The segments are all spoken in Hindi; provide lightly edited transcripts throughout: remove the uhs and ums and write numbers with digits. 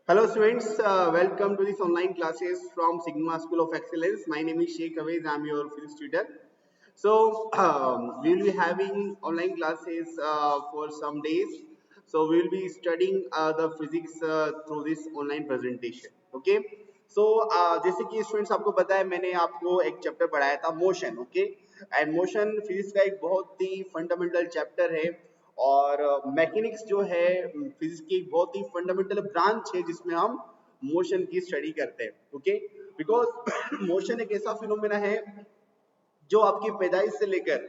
Hello students, welcome to this online classes from Sigma School of Excellence. My name is Sheikh Awez, I'm your physics tutor. So we will be having online classes for some days. So we will be studying the physics through this online presentation. Okay. So जैसे कि स्टूडेंट्स आपको पता है मैंने आपको एक चैप्टर पढ़ाया था motion. Okay. And motion physics का एक बहुत ही फंडामेंटल चैप्टर है और मैकेनिक्स जो है फिजिक्स की एक बहुत ही फंडामेंटल ब्रांच है जिसमें हम मोशन की स्टडी करते हैं. ओके. बिकॉज मोशन एक ऐसा फिनोमेना है जो आपकी पैदाइश से लेकर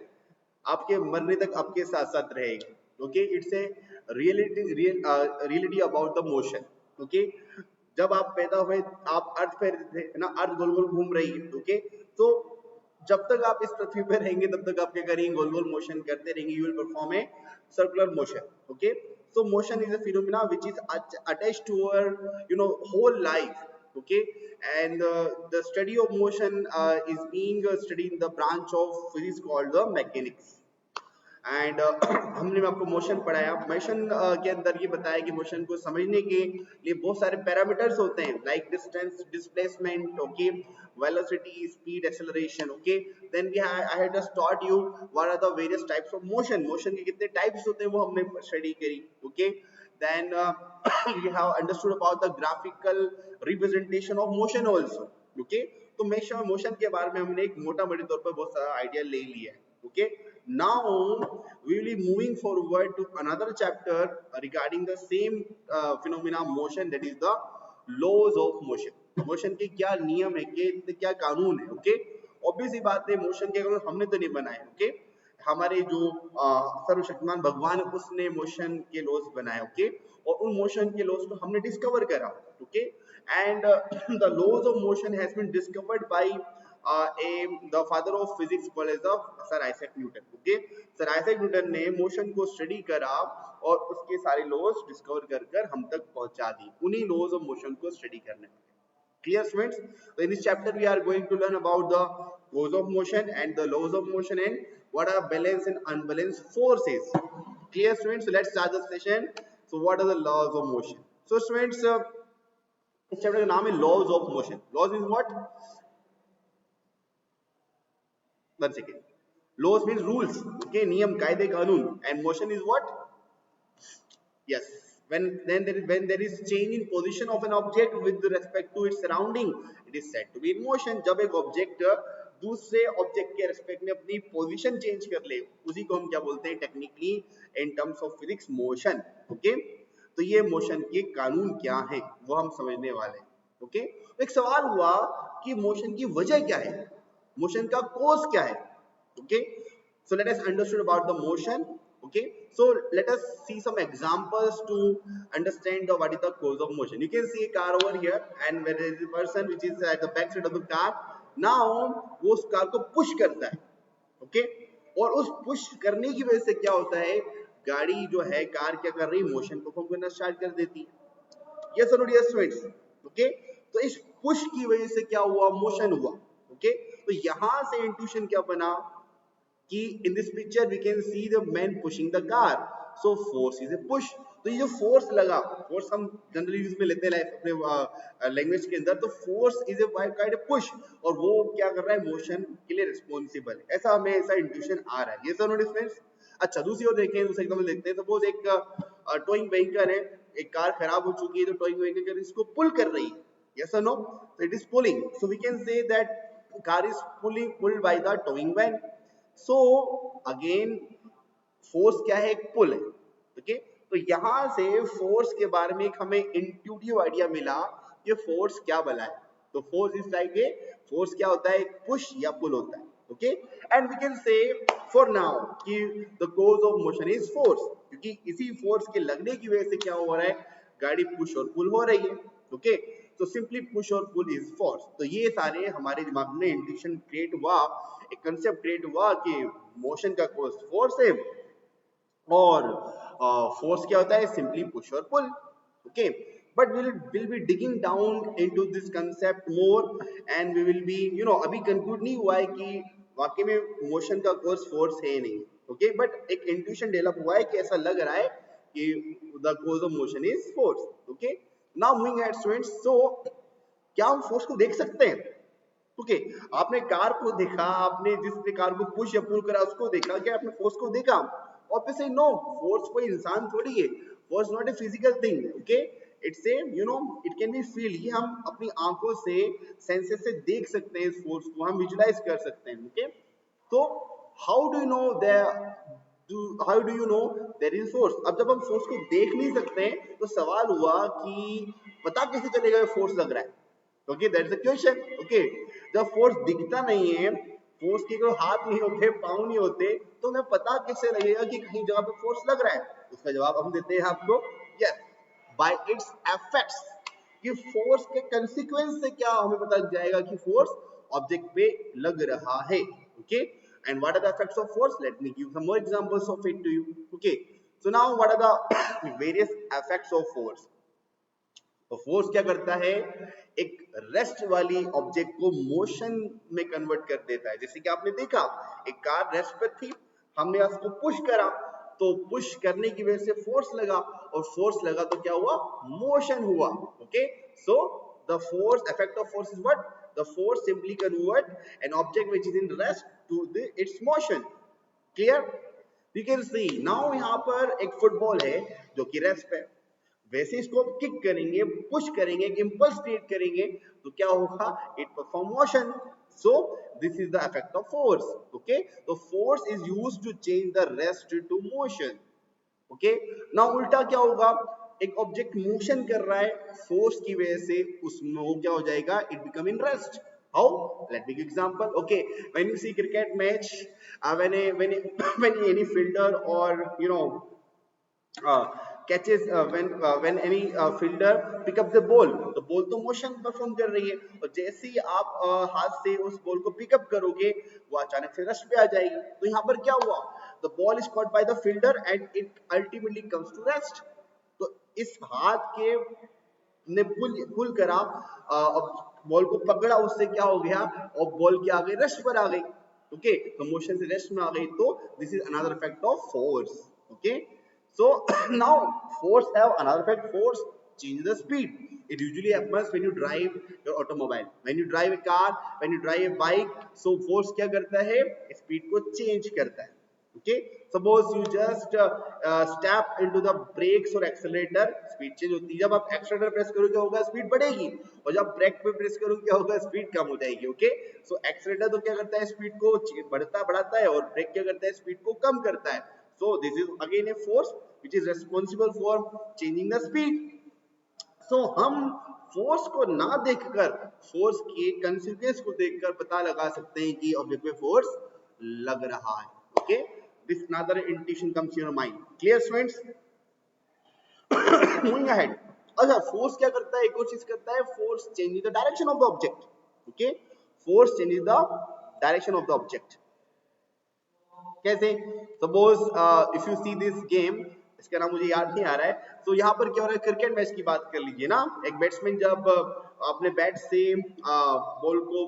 आपके मरने तक आपके साथ साथ रहेगी. Okay. It's a reality about the motion. Okay. जब आप पैदा हुए आप अर्थ पे थे ना, अर्थ गोल गोल घूम रही है. ओके. तो जब तक आप इस पृथ्वी पर रहेंगे तब तक आप क्या करेंगे, गोल गोल मोशन करते रहेंगे. You will perform a circular motion. Okay. So motion is a phenomena which is attached to our whole life. Okay. And the study of motion is being studied in the branch of physics called the mechanics. And हमने आपको मोशन पढ़ाया. मोशन के अंदर ये बताया कि मोशन को समझने के लिए बहुत सारे पैरामीटर्स होते हैं like distance, displacement, okay, velocity, speed, acceleration. Okay. Then I had just taught you what are the various types of motion. Motion के कितने टाइप्स होते हैं वो हमने स्टडी करी. Okay. Then we have understood about the graphical representation of motion also. Okay. तो मोशन के बारे में हमने एक मोटा मोटे तौर पर बहुत सारा आइडिया ले लिया है. Okay. Now we will be moving forward to another chapter regarding the same phenomena motion, that is the laws of motion. Motion के क्या नियम है, के क्या कानून है. ओके. ऑब्वियस ही बात है मोशन के कानून हमने तो नहीं बनाए. ओके. हमारे जो सर्वशक्तिमान भगवान उसने मोशन के लॉज बनाए. ओके. और उन मोशन के लॉज को हमने डिस्कवर करा. Okay. And the laws of motion has been discovered by the father of physics called as the Sir Isaac Newton. Okay. Sir Isaac Newton ने मोशन को स्टडी करा और उसके सारे लॉज डिस्कवर कर कर हम तक पहुंचा दी. उन्हीं लॉज ऑफ मोशन को स्टडी करने. Clear students? So in this chapter we are going to learn about the cause of motion and the laws of motion and what are balanced and unbalanced forces. Clear students? So let's start the session. So what are the laws of motion? So students, इस चैप्टर का नाम है laws of motion. Laws means what? One second. Laws means rules. Okay, niyam, kaide, kanun. And motion is what? Yes. When there is change in position of an object with respect to its surrounding, it is said to be in motion. जब एक object दूसरे object के respect में अपनी position change कर ले, उसी को हम क्या बोलते हैं technically in terms of physics motion. Okay. तो ये motion के कानून क्या हैं वो हम समझने वाले हैं. Okay. एक सवाल हुआ कि motion की वजह क्या है, मोशन का कोज क्या है. Okay. So let us understood about the motion. Okay. So let us see some examples to understand what is the cause of motion. You can see a car over here and there is a person which is at the back side of the car. now वो उस कार को पुश करता है. ओके. और उस पुश करने की वजह से क्या होता है, गाड़ी जो है कार क्या कर रही है, मोशन परफॉर्म करना स्टार्ट कर देती है. यस और नो डियर स्टूडेंट्स. ओके. तो इस पुश की वजह से क्या हुआ, मोशन हुआ. ओके. तो यहां से इंट्यूशन क्या बना कि in this picture we can see the man pushing the car. So force is a push. तो ये जो फोर्स लगा, फोर्स हम जनरली यूज में लेते हैं अपने लैंग्वेज के अंदर. तो force is a kind of push और वो क्या कर रहा है, मोशन के लिए रिस्पॉन्सिबल है. ऐसा हमें ऐसा इंट्यूशन आ रहा है. ये सर डिफरेंस. अच्छा, दूसरी ओर देखें, दूसरे एग्जांपल देखते हैं. सपोज एक टोइंग व्हीकल है, एक कार खराब हो चुकी है तो टोइंग व्हीकल इसको पुल कर रही है. यस और no. So it is pulling. So we can say that car is pulled by the towing van. So again force क्या है, एक पुल है. ओके. तो यहां से फोर्स के बारे में एक हमें इंट्यूटिव आइडिया मिला कि फोर्स क्या बला है. तो force is like a, force क्या होता है, पुश या पुल होता है. Okay. And we can say for now कि the cause of motion is force, क्योंकि इसी फोर्स के लगने की वजह से क्या हो रहा है, गाड़ी पुश और पुल हो रही है. ओके. तो सिंपली पुश और पुल इज फोर्स. तो ये सारे हमारे दिमाग में इंट्यूशन क्रिएट हुआ, एक कंसेप्ट क्रिएट हुआ कि मोशन का कोज फोर्स है और फोर्स क्या होता है, सिंपली पुश और pull. Okay. But we'll be digging down into this concept more and we will be अभी कंक्लूड नहीं हुआ है कि वाकई में मोशन का कोज फोर्स है नहीं. ओके. बट एक इंट्यूशन डेवलप हुआ है कि ऐसा लग रहा है कि the cause of motion is force. Okay. Now moving at students, so क्या हम फोर्स को देख सकते हैं? ओके आपने कार को देखा, आपने जिसने कार को पुश या पुल करा उसको देखा, क्या आपने फोर्स को देखा? ऑब्वियसली नो, फोर्स कोई इंसान थोड़ी है, force not a physical thing, okay it's a you know it can be feel, ये हम अपनी आंखों से सेंसेस से देख सकते हैं, इस फोर्स को हम विजुलाइज कर सकते हैं, ओके तो how do you know how do you know there is force? अब जब हम फोर्स को देख नहीं सकते हैं तो सवाल हुआ कि पता कैसे चलेगा फोर्स लग रहा है? Okay that is the question, okay जब फोर्स दिखता नहीं है, फोर्स के कोई हाथ नहीं होते, पाँव नहीं होते, तो हमें पता कैसे लगेगा कि कहीं जगह पे फोर्स लग रहा है? उसका जवाब हम देते हैं आपको, यस बाय इट्स इफेक्ट्स, कि फोर्स के कंसीक्वेंस से क्या हमें पता लग जाएगा कि फोर्स ऑब्जेक्ट पे लग रहा है, okay and what are the effects of force? Let me give some more examples of it to you, okay so now what are the various effects of force? तो फोर्स क्या करता है, एक रेस्ट वाली ऑब्जेक्ट को मोशन में कन्वर्ट कर देता है। जैसे कि आपने देखा एक कार रेस्ट पर थी, हमने उसको पुश करा, तो पुश करने की वजह से फोर्स लगा, और फोर्स लगा तो क्या हुआ, मोशन हुआ, okay so the force effect of force is what, the force simply convert an object which is in rest to its motion, clear? You can see now यहाँ पर एक फुटबॉल है जो कि रेस्ट पे, वैसे इसको किक करेंगे, पुश करेंगे, इंपल्स क्रिएट करेंगे, तो क्या होगा, it perform motion, so this is the effect of force, okay तो force is used to change the rest to motion, okay now उल्टा क्या होगा, एक ऑब्जेक्ट मोशन कर रहा है, फोर्स की वजह से उसमें वो क्या हो जाएगा, it become in rest, how, let me give example, okay when you see cricket match, when any fielder or you know uh, catches when any fielder pick up the ball, तो ball तो motion perform कर रही है, और जैसे ही आप हाथ से उस बॉल को पिकअप करोगे वो अचानक से रेस्ट पे आ जाएगी, तो यहाँ पर क्या हुआ, the ball is caught by the fielder and it ultimately comes to rest, तो इस हाथ के ने पुल करा और बॉल को पकड़ा, उससे क्या हो गया, और बॉल क्या आ गई, रेस्ट पर आ गई, ओके तो मोशन से रेस्ट में आ गई, तो this is another effect of force, okay so now force have another effect, force changes the speed, it usually happens when you drive your automobile, when you drive a car, when you drive a bike, so force क्या करता है, speed को change करता है, okay suppose you just step into the brakes or accelerator, speed change होती है, जब आप accelerator प्रेस करोगे क्या होगा, स्पीड बढ़ेगी, और जब ब्रेक पे प्रेस करोगे क्या होगा, स्पीड कम हो जाएगी, ओके सो एक्सेलरेटर तो क्या करता है, स्पीड को बढ़ाता है, और ब्रेक क्या करता है, स्पीड को कम करता है, so this is again a force which is responsible for changing the speed, so हम फोर्स को ना देखकर फोर्स के कंसीक्वेंस को देखकर पता लगा सकते हैं कि ऑब्जेक्ट पे फोर्स लग रहा है, okay this another intuition comes to your mind, clear students? moving ahead, अच्छा फोर्स क्या करता है, एक और चीज करता है, force changes the direction of the object, okay force changes the direction of the object, कैसे, suppose if you see this game, इसका नाम मुझे याद नहीं आ रहा है, तो यहाँ पर क्या हो रहा है, क्रिकेट मैच की बात कर लीजिए ना, एक बैट्समैन जब अपने बैट से बॉल को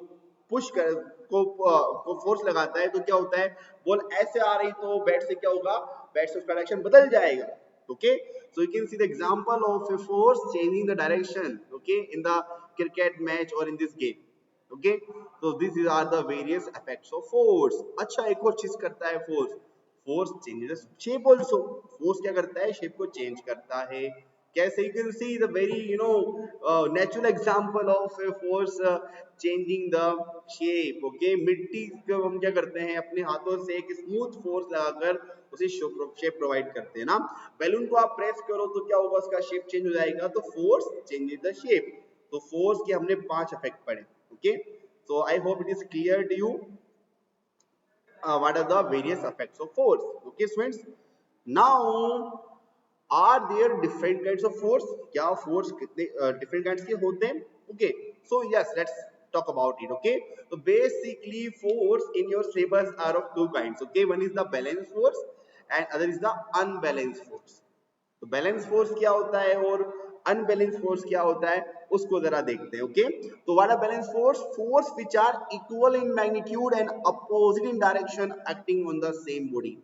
पुश कर को फोर्स लगाता है, तो क्या होता है, बॉल ऐसे आ रही तो बैट से क्या होगा, बैट से उसका डायरेक्शन बदल जाएगा, okay so you can see the example of a force changing the direction, okay in the cricket match or in this game, okay so these are the various effects of force. अच्छा एक और चीज करता है force, force changes shape also, force क्या करता है, शेप को चेंज करता है, कैसे, you can see the very natural example of a force changing the shape, okay मिट्टी को हम क्या करते हैं, अपने हाथों से एक स्मूथ फोर्स लगाकर उसे शेप प्रोवाइड करते हैं ना, बैलून को आप प्रेस करो तो क्या होगा, उसका शेप चेंज हो जाएगा, तो फोर्स चेंजेस द शेप, तो फोर्स के हमने 5 इफेक्ट पढ़े, okay so I hope it is clear to you what are the various effects of force, okay students? Now are there different kinds of force, क्या force कितने different kinds के होते हैं, okay so yes let's talk about it, okay so basically force in your syllabus are of two kinds, okay one is the balance force and other is the unbalanced force, तो बैलेंस फोर्स क्या होता है और अनबैलेंस फोर्स क्या होता है उसको जरा देखते हैं, ओके तो what are balance force, force which are equal in magnitude and opposite in direction acting on the same body,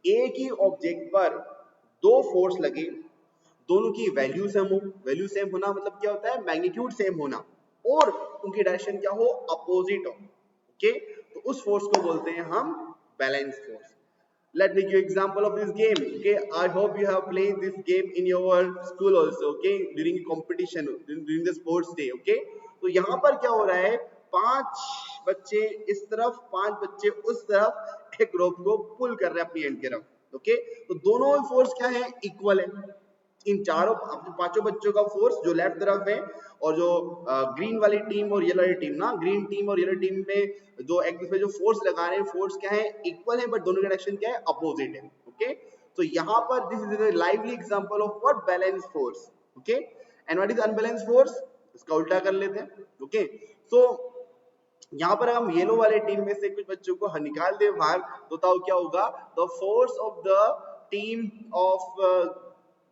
एक ही ऑब्जेक्ट पर दो फोर्स लगे, दोनों की वैल्यू सेम हो, वैल्यू सेम होना मतलब क्या होता है, मैग्नीट्यूड सेम होना, और उनकी डायरेक्शन क्या हो, अपोजिट हो, ओके, तो उस फोर्स को बोलते हैं हम balance force. Let me give you example of this game. Okay, I hope you have played this game in your school also. Okay, during competition, during the sports day. Okay, तो यहाँ पर क्या हो रहा है, 5 बच्चे इस तरफ, 5 बच्चे उस तरफ एक रोप को पुल कर रहे हैं अपनी एंड की तरफ. ओके, तो दोनों फोर्स क्या है, इक्वल है. इन चारों पांचों बच्चों का फोर्स जो लेफ्ट तरफ है, और जो ग्रीन वाली टीम और येलो वाली टीम ना, ग्रीन टीम और येलो टीम में जो एक दूसरे जो फोर्स लगा रहे हैं, फोर्स क्या है, इक्वल है, बट दोनों का डायरेक्शन क्या है, अपोजिट है. ओके, तो यहाँ पर this is a lively example of what, balance force. Okay, and what is unbalance force, इसका उल्टा कर लेते हैं. ओके, सो यहाँ पर हम येलो वाले टीम में से कुछ बच्चों को निकाल दे बाहर, तो तब क्या होगा, the force of the team of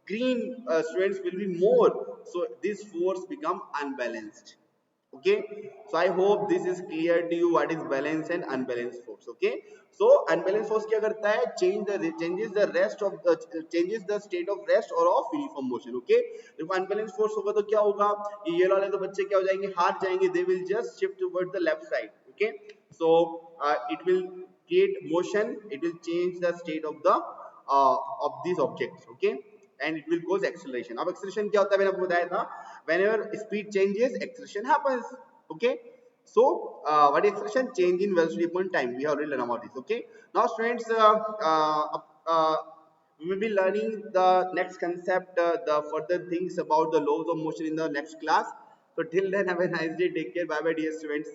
green students will be more, so this force become unbalanced. Okay, so I hope this is clear to you what is balance and unbalanced force. Okay, so unbalanced force क्या करता है, changes the rest of the changes the state of rest or of uniform motion. Okay, देखो unbalanced force होगा तो क्या होगा, ये येलो वाले तो बच्चे क्या हो जाएंगे, हार जाएंगे, they will just shift towards the left side. Okay, so it will create motion, it will change the state of the of these objects. Okay, and it will cause acceleration. अब acceleration क्या होता है, मैंने आपको बताया था, whenever speed changes acceleration happens. Okay, so what is acceleration, change in velocity upon time, we have already learned about this. Okay, now students, we will be learning the next concept, the further things about the laws of motion in the next class. So till then, have a nice day, take care, bye bye dear students.